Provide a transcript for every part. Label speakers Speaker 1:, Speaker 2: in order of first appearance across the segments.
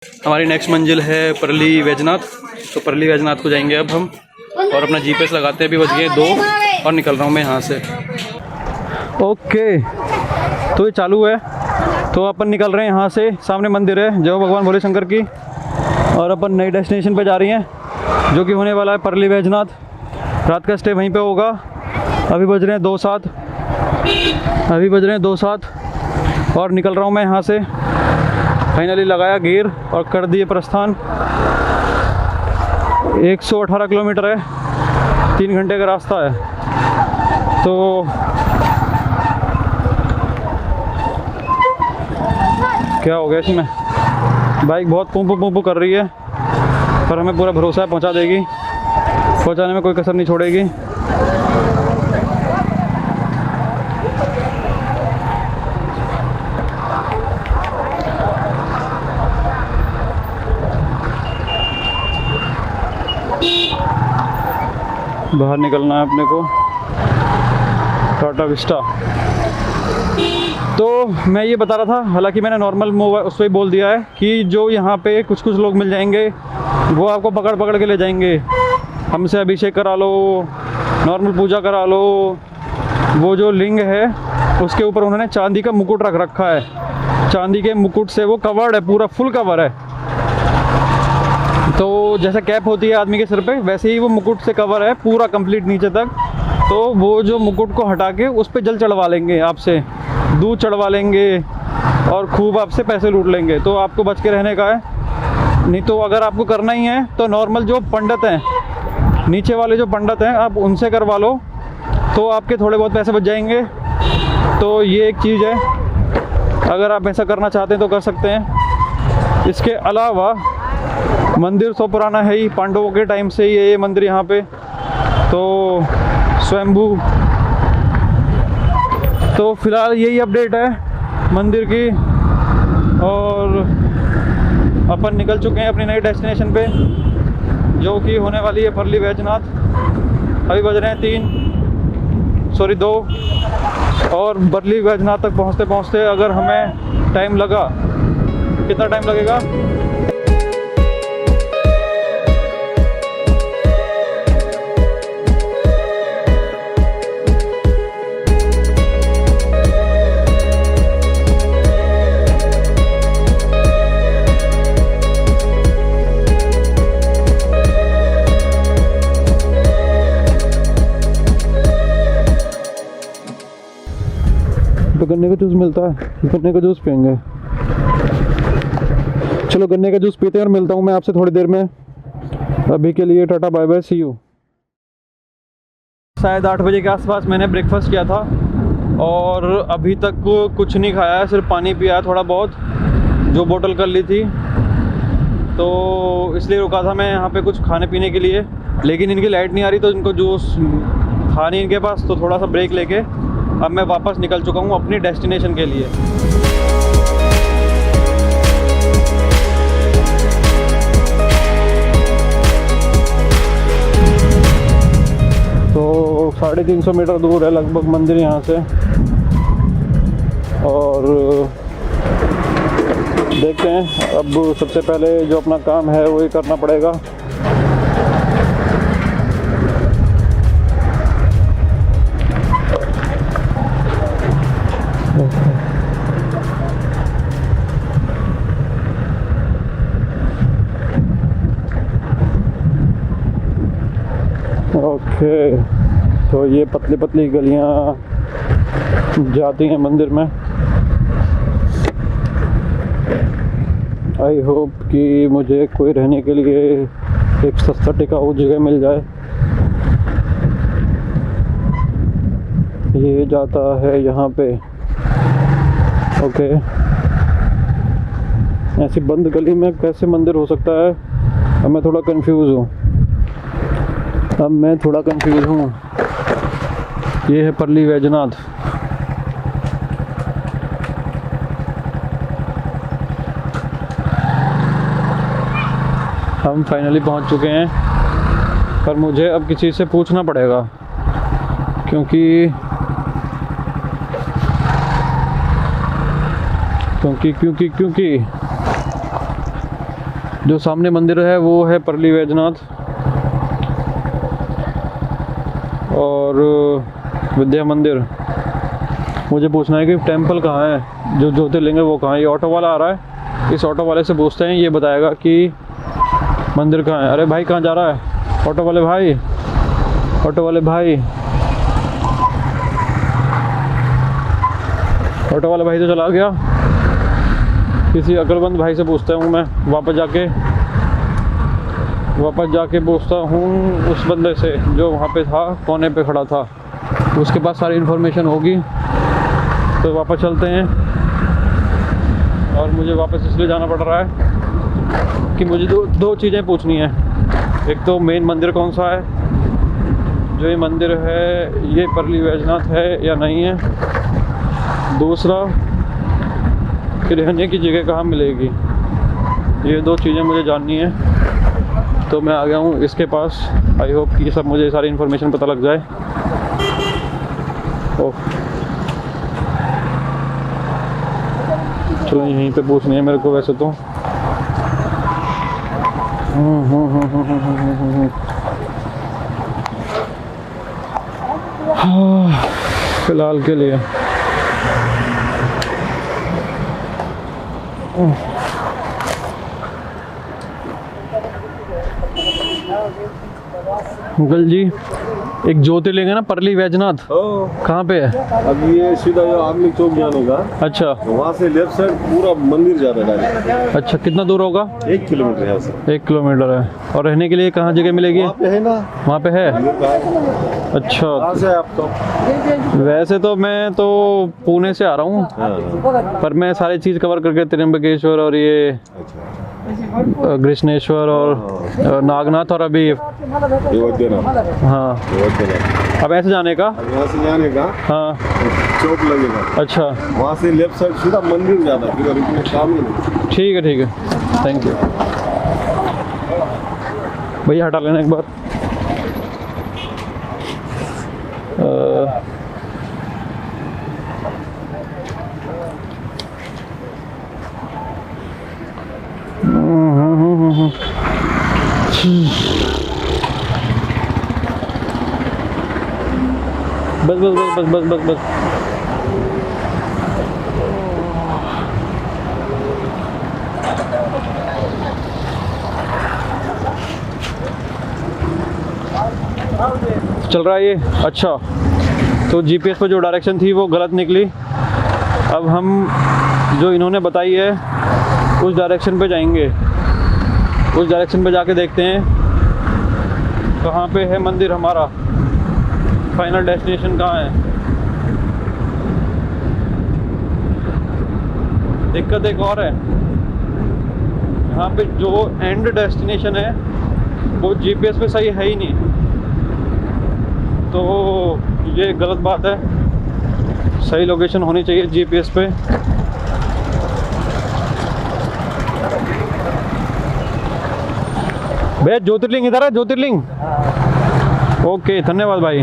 Speaker 1: हमारी नेक्स्ट मंजिल है परली वैजनाथ। तो परली वैजनाथ को जाएंगे अब हम, और अपना जीपीएस लगाते हैं। अभी बज गए 2 और निकल रहा हूँ मैं यहाँ से। ओके, तो ये चालू है। तो अपन निकल रहे हैं यहाँ से। सामने मंदिर है जय भगवान भोले शंकर की, और अपन नई डेस्टिनेशन पे जा रही हैं जो कि होने वाला है परली वैजनाथ। रात का स्टे वहीं पे होगा। अभी बज रहे हैं 2:07 और निकल रहा हूँ मैं यहाँ से। फाइनली लगाया गियर और कर दिए प्रस्थान। 118 किलोमीटर है, 3 घंटे का रास्ता है। तो क्या हो गया इसमें, बाइक बहुत पुंपू कर रही है, पर हमें पूरा भरोसा है पहुंचा देगी। पहुंचाने में कोई कसर नहीं छोड़ेगी। बाहर निकलना है अपने को, टाटा विस्टा। तो मैं ये बता रहा था, हालांकि मैंने नॉर्मल उस पर बोल दिया है कि जो यहाँ पे कुछ लोग मिल जाएंगे वो आपको पकड़ के ले जाएंगे। हमसे अभिषेक करा लो, नॉर्मल पूजा करा लो। वो जो लिंग है उसके ऊपर उन्होंने चांदी का मुकुट रख रखा है। चांदी के मुकुट से वो कवर्ड है, पूरा फुल कवर है। तो जैसे कैप होती है आदमी के सिर पे, वैसे ही वो मुकुट से कवर है पूरा कंप्लीट नीचे तक। तो वो जो मुकुट को हटा के उस पर जल चढ़वा लेंगे, आपसे दूध चढ़वा लेंगे और खूब आपसे पैसे लूट लेंगे। तो आपको बच के रहने का है। नहीं तो अगर आपको करना ही है तो नॉर्मल जो पंडित हैं, नीचे वाले जो पंडित हैं, आप उनसे करवा लो तो आपके थोड़े बहुत पैसे बच जाएंगे। तो ये एक चीज़ है, अगर आप ऐसा करना चाहते हैं तो कर सकते हैं। इसके अलावा मंदिर तो पुराना है ही, पांडवों के टाइम से ही है ये मंदिर यहाँ पे। तो स्वयंभू। तो फिलहाल यही अपडेट है मंदिर की, और अपन निकल चुके हैं अपनी नई डेस्टिनेशन पे जो कि होने वाली है परली वैजनाथ। अभी बज रहे हैं 2 और परली वैजनाथ तक पहुँचते अगर हमें टाइम लगा, कितना टाइम लगेगा? तो गन्ने का जूस मिलता है, गन्ने का जूस पियेंगे। चलो गन्ने का जूस पीते हैं और मिलता हूँ मैं आपसे थोड़ी देर में। अभी के लिए tata bye bye, see you. शायद 8 बजे के आसपास मैंने ब्रेकफास्ट किया था और अभी तक कुछ नहीं खाया है, सिर्फ पानी पिया है थोड़ा बहुत, जो बोतल कर ली थी। तो इसलिए रुका था मैं यहाँ पे कुछ खाने पीने के लिए, लेकिन इनकी लाइट नहीं आ रही तो इनको जूस था नहीं इनके पास। तो थोड़ा सा ब्रेक लेके अब मैं वापस निकल चुका हूँ अपनी डेस्टिनेशन के लिए। तो 350 मीटर दूर है लगभग मंदिर यहाँ से, और देखते हैं अब सबसे पहले जो अपना काम है वही करना पड़ेगा। ओके, तो ये पतली पतली गलियां जाती हैं मंदिर में। आई होप कि मुझे कोई रहने के लिए एक सस्ता टिकाऊ जगह मिल जाए। ये जाता है यहाँ पे। ओके, ऐसी बंद गली में कैसे मंदिर हो सकता है? अब मैं थोड़ा कंफ्यूज हूँ। ये है परली वैजनाथ। हम फाइनली पहुँच चुके हैं, पर मुझे अब किसी से पूछना पड़ेगा क्योंकि जो सामने मंदिर है वो है परली वैजनाथ और विद्या मंदिर। मुझे पूछना है कि टेंपल कहाँ है, जो ज्योतिर्लिंग है वो कहाँ है। ये ऑटो वाला आ रहा है, इस ऑटो वाले से पूछते हैं, ये बताएगा कि मंदिर कहाँ है। अरे भाई कहाँ जा रहा है ऑटो वाले भाई, ऑटो वाले भाई, ऑटो वाला भाई तो चला गया। किसी अकलमंद भाई से पूछता हूँ मैं, वापस जाके पूछता हूँ उस बंदे से जो वहाँ पे था, कोने पे खड़ा था, उसके पास सारी इन्फॉर्मेशन होगी। तो वापस चलते हैं। और मुझे वापस इसलिए जाना पड़ रहा है कि मुझे दो चीज़ें पूछनी है। एक तो मेन मंदिर कौन सा है, जो ये मंदिर है ये परली वैजनाथ है या नहीं है। दूसरा कि रहने की जगह कहाँ मिलेगी। ये दो चीज़ें मुझे जाननी है। तो मैं आ गया हूँ इसके पास। आई होप कि सब मुझे सारी इन्फॉर्मेशन पता लग जाए। ओह चलो यहीं पे पूछनी है मेरे को वैसे तो। फिलहाल के लिए अंकल जी, एक ज्योतिर्लिंग है ना परली वैजनाथ, कहाँ पे है?
Speaker 2: अब ये सीधा आर्मी चौक जाने का।
Speaker 1: अच्छा,
Speaker 2: वहाँ से लेफ्ट साइड पूरा मंदिर जा रहा है डायरेक्ट।
Speaker 1: अच्छा कितना दूर होगा?
Speaker 2: 1 किलोमीटर है से।
Speaker 1: 1 किलोमीटर है। और रहने के लिए कहाँ जगह मिलेगी?
Speaker 2: वहाँ पे है ना,
Speaker 1: वहाँ पे है। अच्छा,
Speaker 2: कहाँ से आप तो?
Speaker 1: वैसे तो मैं तो पुणे से आ रहा हूँ, पर मैं सारी चीज़ कवर करके त्र्यंबकेश्वर और ये कृष्णेश्वर और नागनाथ और अभी
Speaker 2: वैद्यनाथ।
Speaker 1: हाँ, अब ऐसे जाने का?
Speaker 2: यहाँ से जाने का
Speaker 1: हाँ
Speaker 2: चौक लगेगा।
Speaker 1: अच्छा,
Speaker 2: वहाँ से लेफ्ट साइड सीधा मंदिर जाना है, फिर इतना काम ही नहीं।
Speaker 1: ठीक है, थैंक यू भैया। हटा लेना एक बार। बस बस बस बस बस बस बस। चल रहा है ये। अच्छा, तो जीपीएस पर जो डायरेक्शन थी वो गलत निकली। अब हम जो इन्होंने बताई है उस डायरेक्शन पे जाएंगे। उस डायरेक्शन पे जाके देखते हैं कहाँ पे है मंदिर हमारा, फाइनल डेस्टिनेशन कहाँ है। दिक्कत एक और है, यहाँ पे जो एंड डेस्टिनेशन है वो जीपीएस पे सही है ही नहीं, तो ये गलत बात है। सही लोकेशन होनी चाहिए जीपीएस पे। भैया ज्योतिर्लिंग इधर है, ज्योतिर्लिंग। ओके, धन्यवाद भाई।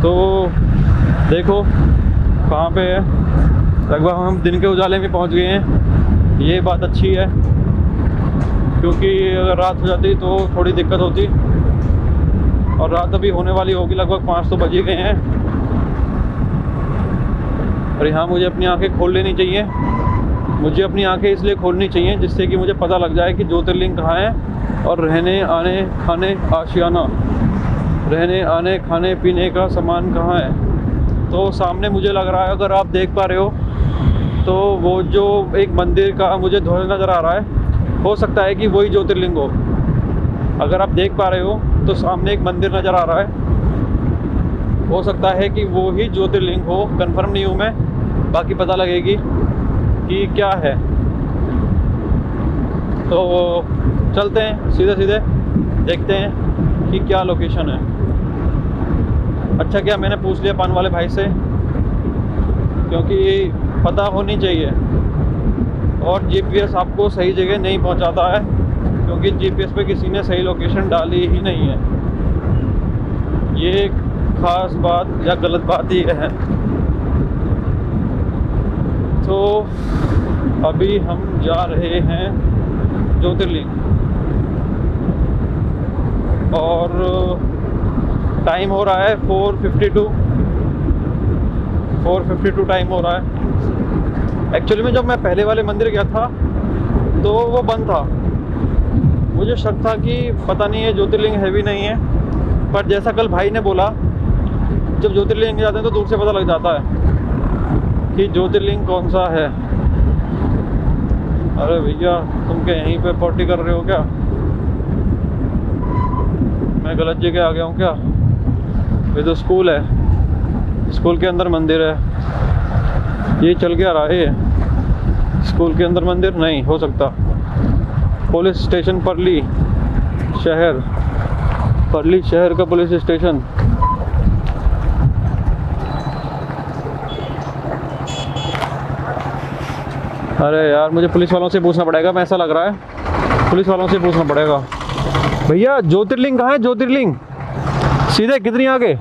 Speaker 1: तो देखो कहाँ पे है, लगभग हम दिन के उजाले में पहुँच गए हैं। ये बात अच्छी है, क्योंकि अगर रात हो जाती तो थोड़ी दिक्कत होती, और रात अभी होने वाली होगी, लगभग 5 तो बज ही गए हैं। और यहाँ मुझे अपनी आंखें खोल लेनी चाहिए। मुझे अपनी आंखें इसलिए खोलनी चाहिए जिससे कि मुझे पता लग जाए कि ज्योतिर्लिंग कहाँ है और रहने आने खाने आशियाना, रहने आने खाने पीने का सामान कहाँ है। तो सामने मुझे लग रहा है, अगर आप देख पा रहे हो, तो वो जो एक मंदिर का मुझे ध्वज नज़र आ रहा है, हो सकता है कि वही ज्योतिर्लिंग हो। अगर आप देख पा रहे हो तो सामने एक मंदिर नज़र आ रहा है, हो सकता है कि वो ही ज्योतिर्लिंग हो। कंफर्म नहीं हूँ मैं, बाकी पता लगेगी कि क्या है। तो चलते हैं सीधे सीधे, देखते हैं कि क्या लोकेशन है। अच्छा, क्या मैंने पूछ लिया पान वाले भाई से, क्योंकि पता होनी चाहिए। और जीपीएस आपको सही जगह नहीं पहुंचाता है, क्योंकि जीपीएस पे किसी ने सही लोकेशन डाली ही नहीं है। ये खास बात या गलत बात ही है। तो अभी हम जा रहे हैं ज्योतिर्लिंग और टाइम हो रहा है 4:52 टाइम हो रहा है। एक्चुअली में जब मैं पहले वाले मंदिर गया था तो वो बंद था। मुझे शक था कि पता नहीं है ज्योतिर्लिंग है भी नहीं है, पर जैसा कल भाई ने बोला जब ज्योतिर्लिंग जाते हैं तो दूर से पता लग जाता है कि ज्योतिर्लिंग कौन सा है। अरे भैया तुम क्या यहीं पे पार्टी कर रहे हो क्या? मैं गलत जगह आ गया हूँ क्या? ये तो स्कूल है, स्कूल के अंदर मंदिर है। ये चल क्या रहा है? स्कूल के अंदर मंदिर नहीं हो सकता। पुलिस स्टेशन परली शहर का पुलिस स्टेशन। अरे यार मुझे पुलिस वालों से पूछना पड़ेगा, मैं ऐसा लग रहा है पुलिस वालों से पूछना पड़ेगा। भैया ज्योतिर्लिंग कहाँ है? ज्योतिर्लिंग सीधे कितनी आगे?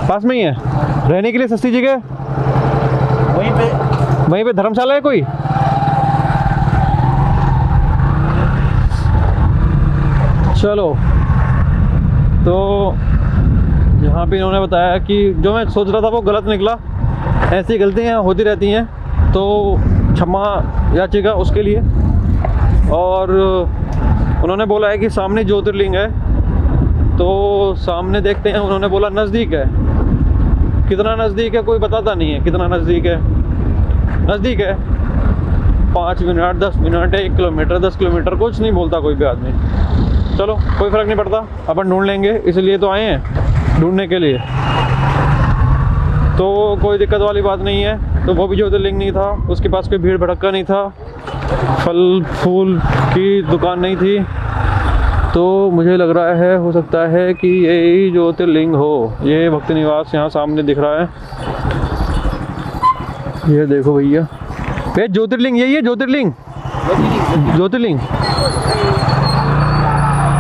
Speaker 1: पास में ही है। रहने के लिए सस्ती जगह वहीं पे धर्मशाला है कोई? चलो तो यहाँ पे इन्होंने बताया कि जो मैं सोच रहा था वो गलत निकला। ऐसी गलतियाँ होती रहती हैं तो क्षमा याचिका उसके लिए। और उन्होंने बोला है कि सामने ज्योतिर्लिंग है, तो सामने देखते हैं। उन्होंने बोला नज़दीक है। कितना नज़दीक है कोई बताता नहीं है। कितना नज़दीक है? नज़दीक है 5 मिनट 10 मिनट 1 किलोमीटर 10 किलोमीटर कुछ नहीं बोलता कोई भी आदमी। चलो कोई फ़र्क नहीं पड़ता, अपन ढूंढ लेंगे, इसलिए तो आए हैं ढूंढने के लिए। तो कोई दिक्कत वाली बात नहीं है। तो वो भी ज्योतिर्लिंग नहीं था, उसके पास कोई भीड़ भड़क्का नहीं था, फल फूल की दुकान नहीं थी। तो मुझे लग रहा है हो सकता है कि यही ज्योतिर्लिंग हो। ये भक्ति निवास यहाँ सामने दिख रहा है। ये देखो भैया, ये ज्योतिर्लिंग यही है। ज्योतिर्लिंग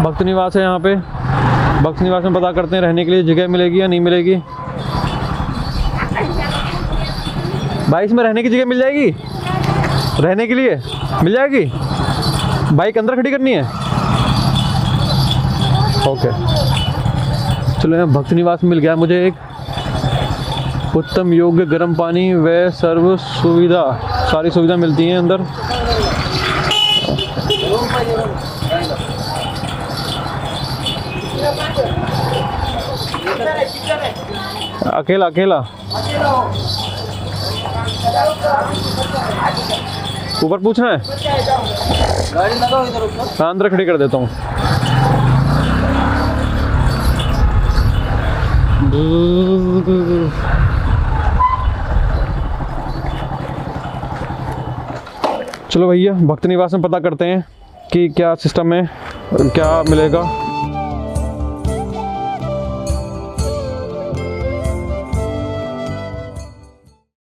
Speaker 1: भक्ति निवास है यहाँ पे। भक्ति निवास में पता करते हैं रहने के लिए जगह मिलेगी या नहीं मिलेगी। भाई इसमें रहने की जगह मिल जाएगी? रहने के लिए मिल जाएगी? बाइक अंदर खड़ी करनी है? ओके चलो। यहाँ भक्ति निवास मिल गया मुझे एक उत्तम योग्य गर्म पानी व सर्व सुविधा, सारी सुविधा मिलती हैं अंदर। अकेला ऊपर पूछना है? गाड़ी लगाओ इधर ऊपर। हाँ अंदर खड़ी कर देता हूँ। चलो भैया भक्ति निवास में पता करते हैं कि क्या सिस्टम है, क्या मिलेगा।